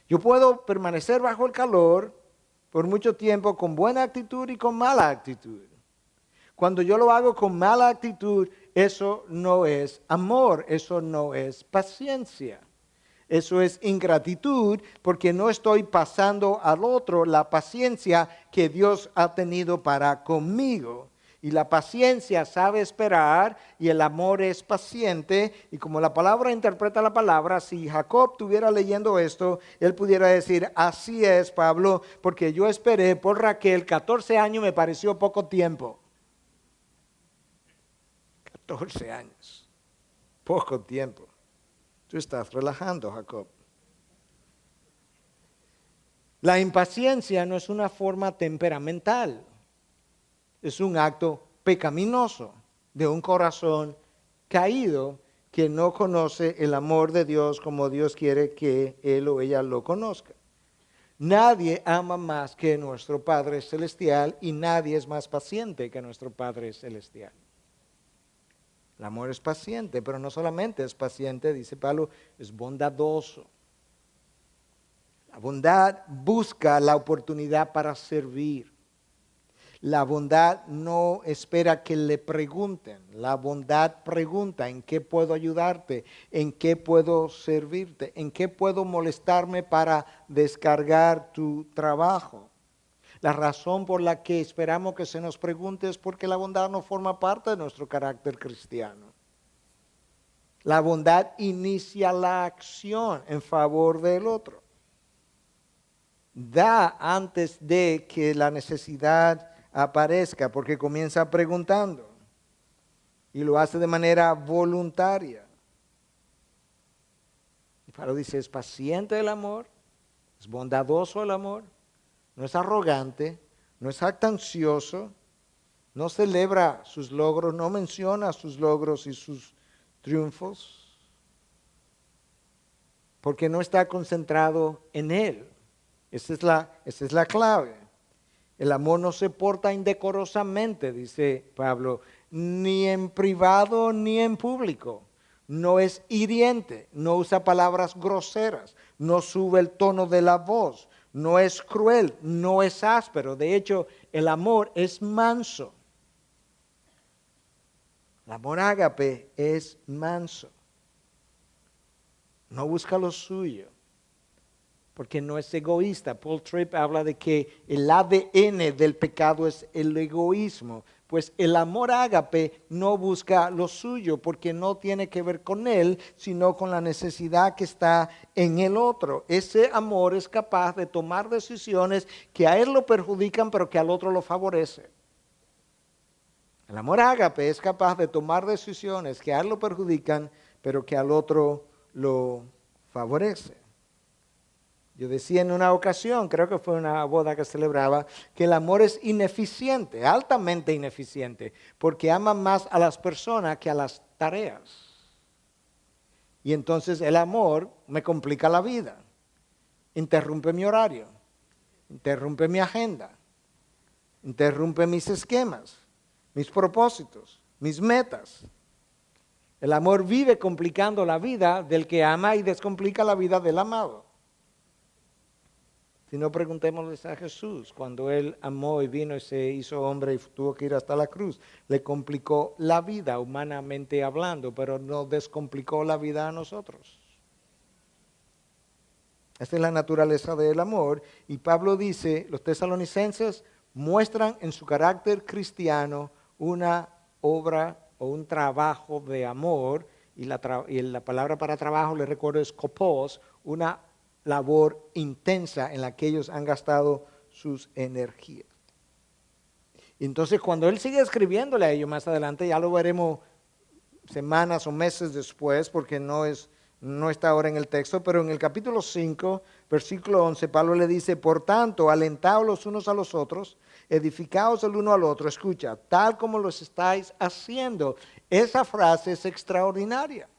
Yo puedo permanecer bajo el calor por mucho tiempo con buena actitud y con mala actitud. Cuando yo lo hago con mala actitud, eso no es amor, eso no es paciencia. Eso es ingratitud porque no estoy pasando al otro la paciencia que Dios ha tenido para conmigo. Y la paciencia sabe esperar y el amor es paciente. Y como la palabra interpreta la palabra, si Jacob estuviera leyendo esto, él pudiera decir, así es, Pablo, porque yo esperé por Raquel 14 años, me pareció poco tiempo. 14 años, poco tiempo. Tú estás relajando, Jacob. La impaciencia no es una forma temperamental. Es un acto pecaminoso de un corazón caído que no conoce el amor de Dios como Dios quiere que él o ella lo conozca. Nadie ama más que nuestro Padre Celestial y nadie es más paciente que nuestro Padre Celestial. El amor es paciente, pero no solamente es paciente, dice Pablo, es bondadoso. La bondad busca la oportunidad para servir. La bondad no espera que le pregunten. La bondad pregunta, ¿en qué puedo ayudarte? ¿En qué puedo servirte? ¿En qué puedo molestarme para descargar tu trabajo? La razón por la que esperamos que se nos pregunte es porque la bondad no forma parte de nuestro carácter cristiano. La bondad inicia la acción en favor del otro. Da antes de que la necesidad aparezca, porque comienza preguntando y lo hace de manera voluntaria. Y Pablo dice, es paciente el amor, es bondadoso el amor, no es arrogante, no es jactancioso, no celebra sus logros, no menciona sus logros y sus triunfos, porque no está concentrado en él. Esa es la clave. El amor no se porta indecorosamente, dice Pablo, ni en privado ni en público. No es hiriente, no usa palabras groseras, no sube el tono de la voz, no es cruel, no es áspero. De hecho, el amor es manso. El amor ágape es manso. No busca lo suyo, porque no es egoísta. Paul Tripp habla de que el ADN del pecado es el egoísmo. Pues el amor ágape no busca lo suyo, porque no tiene que ver con él, sino con la necesidad que está en el otro. Ese amor es capaz de tomar decisiones que a él lo perjudican, pero que al otro lo favorece. El amor ágape es capaz de tomar decisiones que a él lo perjudican, pero que al otro lo favorece. Yo decía en una ocasión, creo que fue una boda que celebraba, que el amor es ineficiente, altamente ineficiente, porque ama más a las personas que a las tareas. Y entonces el amor me complica la vida, interrumpe mi horario, interrumpe mi agenda, interrumpe mis esquemas, mis propósitos, mis metas. El amor vive complicando la vida del que ama y descomplica la vida del amado. Si no, preguntémosles a Jesús, cuando Él amó y vino y se hizo hombre y tuvo que ir hasta la cruz, le complicó la vida humanamente hablando, pero no descomplicó la vida a nosotros. Esta es la naturaleza del amor. Y Pablo dice, los tesalonicenses muestran en su carácter cristiano una obra o un trabajo de amor, y la palabra para trabajo, les recuerdo, es kopos, una labor intensa en la que ellos han gastado sus energías. Y entonces cuando él sigue escribiéndole a ellos más adelante, ya lo veremos semanas o meses después, porque no está ahora en el texto, pero en el capítulo 5, versículo 11, Pablo le dice, por tanto, alentaos los unos a los otros, edificaos el uno al otro, escucha, tal como los estáis haciendo. Esa frase es extraordinaria.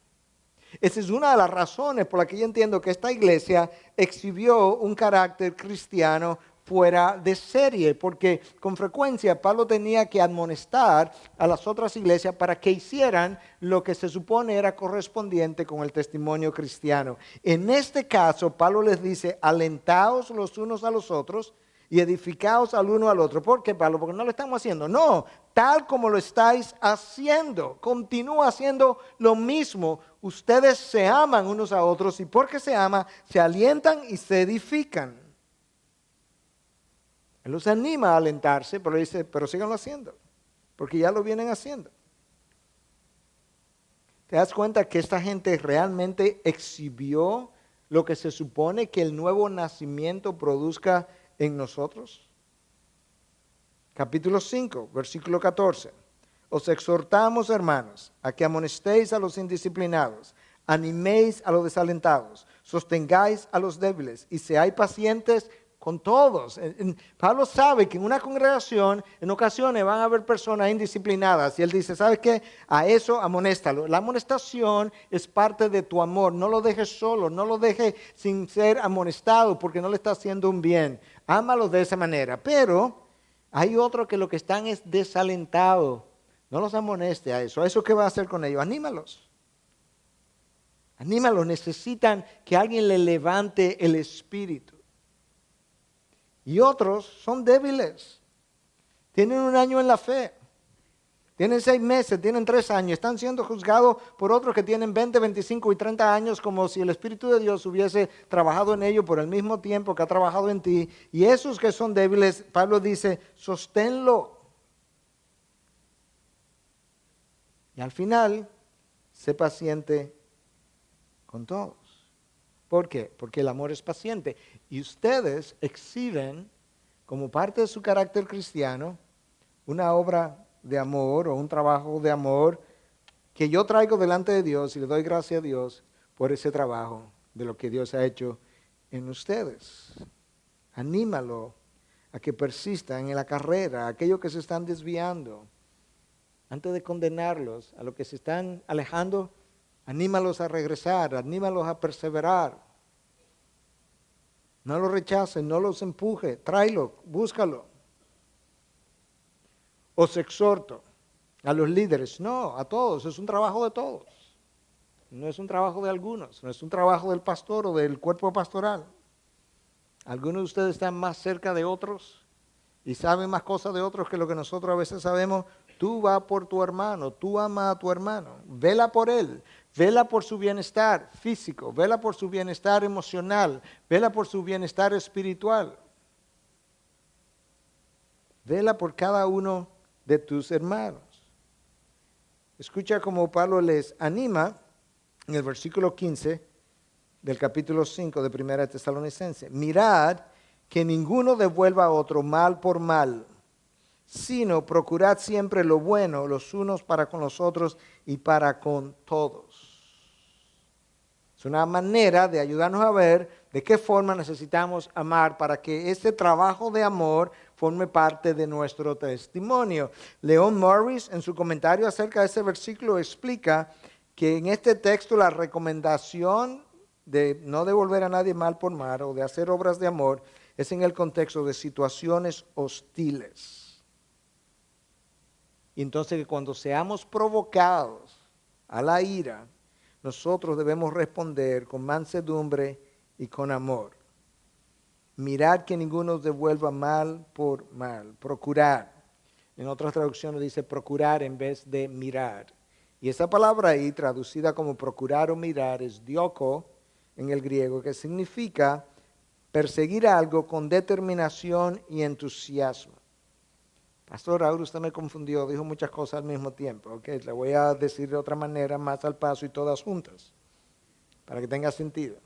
Esa es una de las razones por las que yo entiendo que esta iglesia exhibió un carácter cristiano fuera de serie, porque con frecuencia Pablo tenía que admonestar a las otras iglesias para que hicieran lo que se supone era correspondiente con el testimonio cristiano. En este caso, Pablo les dice, alentaos los unos a los otros y edificaos al uno al otro. ¿Por qué, Pablo? Porque no lo estamos haciendo. No, tal como lo estáis haciendo. Continúa haciendo lo mismo. Ustedes se aman unos a otros y porque se aman, se alientan y se edifican. Él los anima a alentarse, pero dice, pero síganlo haciendo, porque ya lo vienen haciendo. ¿Te das cuenta que esta gente realmente exhibió lo que se supone que el nuevo nacimiento produzca en nosotros? Capítulo 5, versículo 14. Os exhortamos, hermanos, a que amonestéis a los indisciplinados, animéis a los desalentados, sostengáis a los débiles y seáis pacientes con todos. Pablo sabe que en una congregación, en ocasiones van a haber personas indisciplinadas. Y él dice, ¿sabes qué? A eso amonéstalo. La amonestación es parte de tu amor. No lo dejes solo, no lo dejes sin ser amonestado porque no le está haciendo un bien. Ámalo de esa manera. Pero hay otros que lo que están es desalentados. No los amoneste a eso. ¿A eso qué va a hacer con ellos? Anímalos. Anímalos. Necesitan que alguien le levante el espíritu. Y otros son débiles. Tienen 1 año en la fe. Tienen 6 meses, tienen 3 años. Están siendo juzgados por otros que tienen 20, 25 y 30 años, como si el Espíritu de Dios hubiese trabajado en ellos por el mismo tiempo que ha trabajado en ti. Y esos que son débiles, Pablo dice, sosténlo. Y al final, sé paciente con todos. ¿Por qué? Porque el amor es paciente. Y ustedes exhiben, como parte de su carácter cristiano, una obra de amor o un trabajo de amor que yo traigo delante de Dios y le doy gracias a Dios por ese trabajo de lo que Dios ha hecho en ustedes. Anímalo a que persistan en la carrera, a aquellos que se están desviando. Antes de condenarlos, a los que se están alejando, anímalos a regresar, anímalos a perseverar. No los rechaces, no los empuje, tráelo, búscalo. Os exhorto a los líderes, no, a todos, es un trabajo de todos. No es un trabajo de algunos, no es un trabajo del pastor o del cuerpo pastoral. Algunos de ustedes están más cerca de otros y saben más cosas de otros que lo que nosotros a veces sabemos. Tú vas por tu hermano, tú amas a tu hermano, vela por él, vela por su bienestar físico, vela por su bienestar emocional, vela por su bienestar espiritual. Vela por cada uno de tus hermanos. Escucha cómo Pablo les anima en el versículo 15 del capítulo 5 de 1 Tesalonicenses. Mirad que ninguno devuelva a otro mal por mal, sino procurad siempre lo bueno los unos para con los otros y para con todos. Es una manera de ayudarnos a ver ¿De qué forma necesitamos amar para que ese trabajo de amor forme parte de nuestro testimonio? Leon Morris, en su comentario acerca de ese versículo, explica que en este texto la recomendación de no devolver a nadie mal por mal o de hacer obras de amor es en el contexto de situaciones hostiles. Y entonces que cuando seamos provocados a la ira, nosotros debemos responder con mansedumbre y con amor. Mirar que ninguno nos devuelva mal por mal. Procurar. En otras traducciones dice procurar en vez de mirar. Y esa palabra ahí, traducida como procurar o mirar, es dioko en el griego, que significa perseguir algo con determinación y entusiasmo. Pastor, ahora usted me confundió, dijo muchas cosas al mismo tiempo. Okay, le voy a decir de otra manera, más al paso y todas juntas, para que tenga sentido.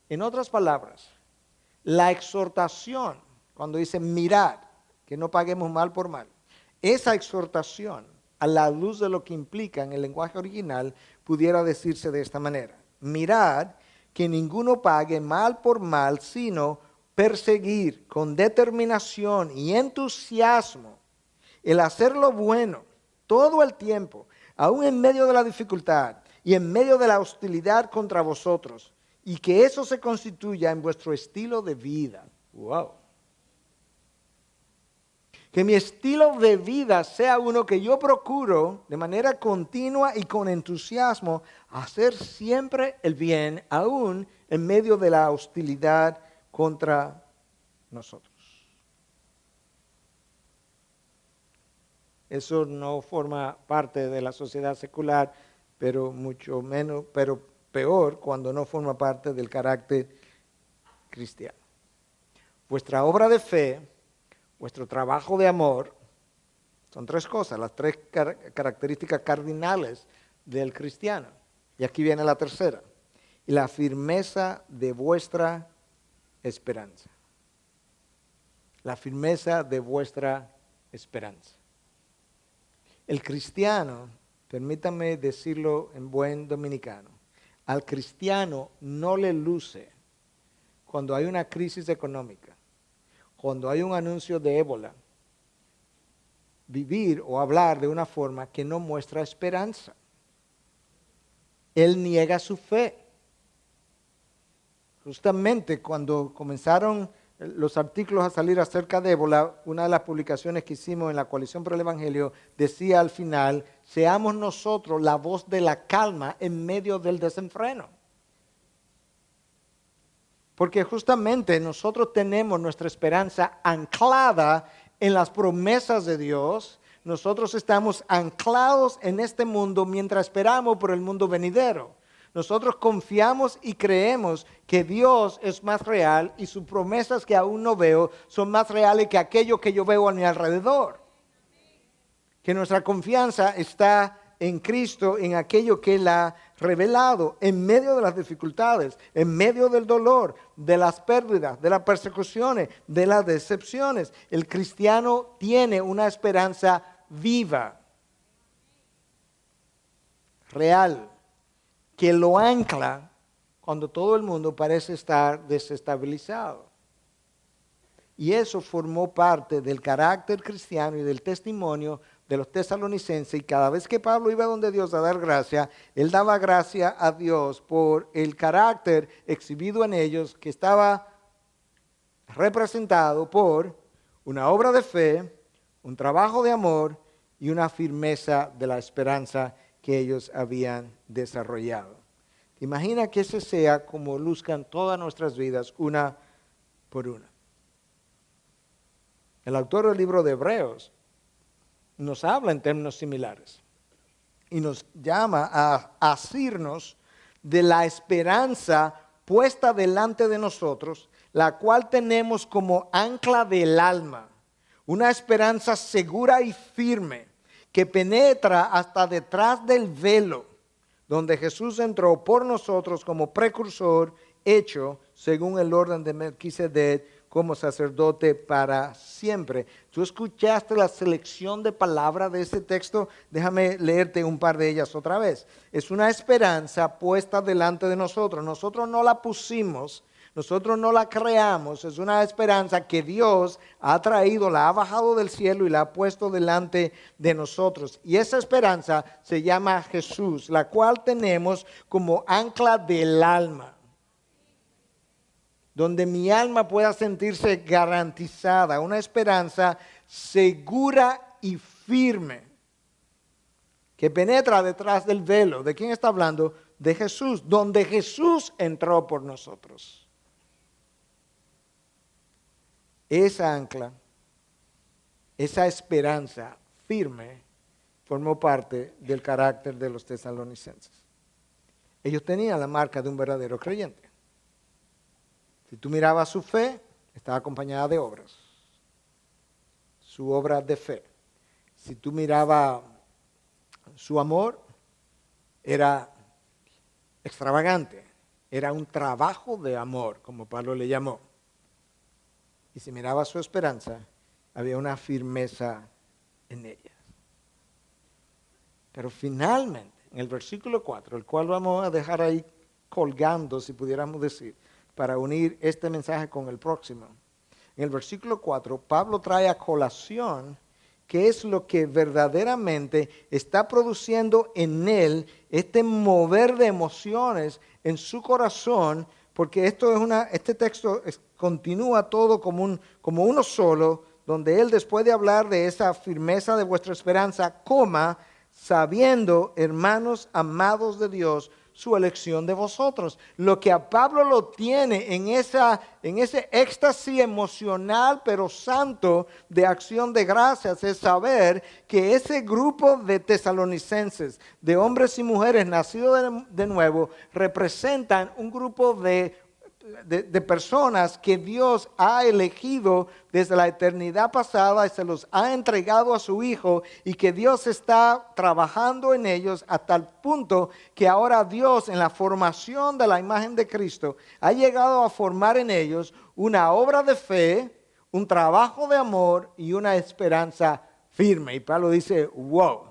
En otras palabras, la exhortación, cuando dice mirar, que no paguemos mal por mal, esa exhortación, a la luz de lo que implica en el lenguaje original, pudiera decirse de esta manera. Mirad que ninguno pague mal por mal, sino perseguir con determinación y entusiasmo el hacer lo bueno todo el tiempo, aún en medio de la dificultad y en medio de la hostilidad contra vosotros, y que eso se constituya en vuestro estilo de vida. Wow. Que mi estilo de vida sea uno que yo procuro de manera continua y con entusiasmo hacer siempre el bien, aún en medio de la hostilidad contra nosotros. Eso no forma parte de la sociedad secular, pero mucho menos, pero peor cuando no forma parte del carácter cristiano. Vuestra obra de fe, vuestro trabajo de amor, son tres cosas, las tres características cardinales del cristiano. Y aquí viene la tercera. Y la firmeza de vuestra esperanza. La firmeza de vuestra esperanza. El cristiano, permítanme decirlo en buen dominicano, al cristiano no le luce cuando hay una crisis económica, cuando hay un anuncio de ébola, vivir o hablar de una forma que no muestra esperanza. Él niega su fe. Justamente cuando comenzaron los artículos a salir acerca de ébola, una de las publicaciones que hicimos en la Coalición por el Evangelio decía al final, seamos nosotros la voz de la calma en medio del desenfreno. Porque justamente nosotros tenemos nuestra esperanza anclada en las promesas de Dios. Nosotros estamos anclados en este mundo mientras esperamos por el mundo venidero. Nosotros confiamos y creemos que Dios es más real y sus promesas que aún no veo son más reales que aquello que yo veo a mi alrededor. Que nuestra confianza está en Cristo, en aquello que Él ha revelado, en medio de las dificultades, en medio del dolor, de las pérdidas, de las persecuciones, de las decepciones. El cristiano tiene una esperanza viva, real, que lo ancla cuando todo el mundo parece estar desestabilizado. Y eso formó parte del carácter cristiano y del testimonio de los tesalonicenses. Y cada vez que Pablo iba donde Dios a dar gracia, él daba gracia a Dios por el carácter exhibido en ellos, que estaba representado por una obra de fe, un trabajo de amor y una firmeza de la esperanza que ellos habían desarrollado. Imagina que ese sea como luzcan todas nuestras vidas, una por una. El autor del libro de Hebreos nos habla en términos similares y nos llama a asirnos de la esperanza puesta delante de nosotros, la cual tenemos como ancla del alma, una esperanza segura y firme que penetra hasta detrás del velo, donde Jesús entró por nosotros como precursor hecho según el orden de Melquisedec como sacerdote para siempre. ¿Tú escuchaste la selección de palabras de ese texto? Déjame leerte un par de ellas otra vez. Es una esperanza puesta delante de nosotros. Nosotros no la pusimos, nosotros no la creamos, es una esperanza que Dios ha traído, la ha bajado del cielo y la ha puesto delante de nosotros. Y esa esperanza se llama Jesús, la cual tenemos como ancla del alma, donde mi alma pueda sentirse garantizada, una esperanza segura y firme, que penetra detrás del velo. ¿De quién está hablando? De Jesús, donde Jesús entró por nosotros. Esa ancla, esa esperanza firme, formó parte del carácter de los tesalonicenses. Ellos tenían la marca de un verdadero creyente. Si tú mirabas su fe, estaba acompañada de obras. Su obra de fe. Si tú mirabas su amor, era extravagante. Era un trabajo de amor, como Pablo le llamó. Y si mirabas su esperanza, había una firmeza en ella. Pero finalmente, en el versículo 4, el cual vamos a dejar ahí colgando, si pudiéramos decir, para unir este mensaje con el próximo. En el versículo 4, Pablo trae a colación qué es lo que verdaderamente está produciendo en él este mover de emociones en su corazón, porque este texto continúa todo como uno solo, donde él, después de hablar de esa firmeza de vuestra esperanza, sabiendo, hermanos amados de Dios, su elección de vosotros. Lo que a Pablo lo tiene en ese éxtasis emocional pero santo de acción de gracias es saber que ese grupo de tesalonicenses, de hombres y mujeres nacidos de nuevo, representan un grupo de personas que Dios ha elegido desde la eternidad pasada y se los ha entregado a su Hijo, y que Dios está trabajando en ellos hasta el punto que ahora Dios, en la formación de la imagen de Cristo, ha llegado a formar en ellos una obra de fe, un trabajo de amor y una esperanza firme. Y Pablo dice, wow,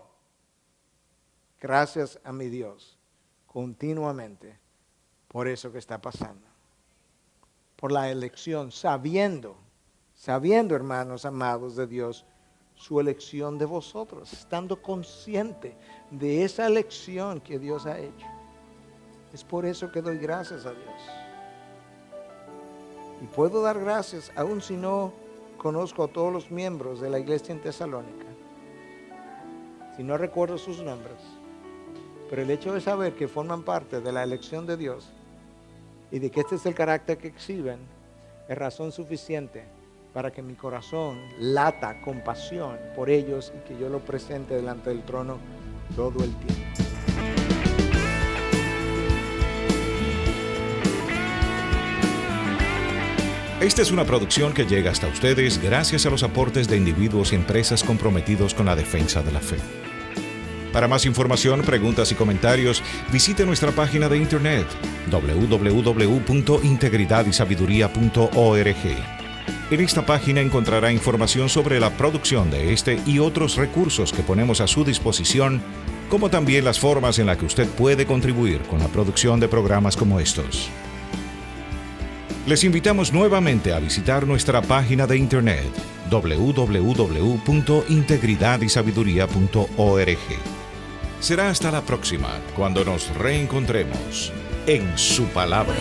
gracias a mi Dios continuamente por eso que está pasando. Por la elección, sabiendo, hermanos amados de Dios, su elección de vosotros, estando consciente de esa elección que Dios ha hecho. Es por eso que doy gracias a Dios. Y puedo dar gracias aun si no conozco a todos los miembros de la iglesia en Tesalónica, si no recuerdo sus nombres, pero el hecho de saber que forman parte de la elección de Dios y de que este es el carácter que exhiben, es razón suficiente para que mi corazón lata con pasión por ellos y que yo lo presente delante del trono todo el tiempo. Esta es una producción que llega hasta ustedes gracias a los aportes de individuos y empresas comprometidos con la defensa de la fe. Para más información, preguntas y comentarios, visite nuestra página de internet www.integridadisabiduría.org. En esta página encontrará información sobre la producción de este y otros recursos que ponemos a su disposición, como también las formas en las que usted puede contribuir con la producción de programas como estos. Les invitamos nuevamente a visitar nuestra página de internet www.integridadisabiduría.org. Será hasta la próxima, cuando nos reencontremos en su palabra.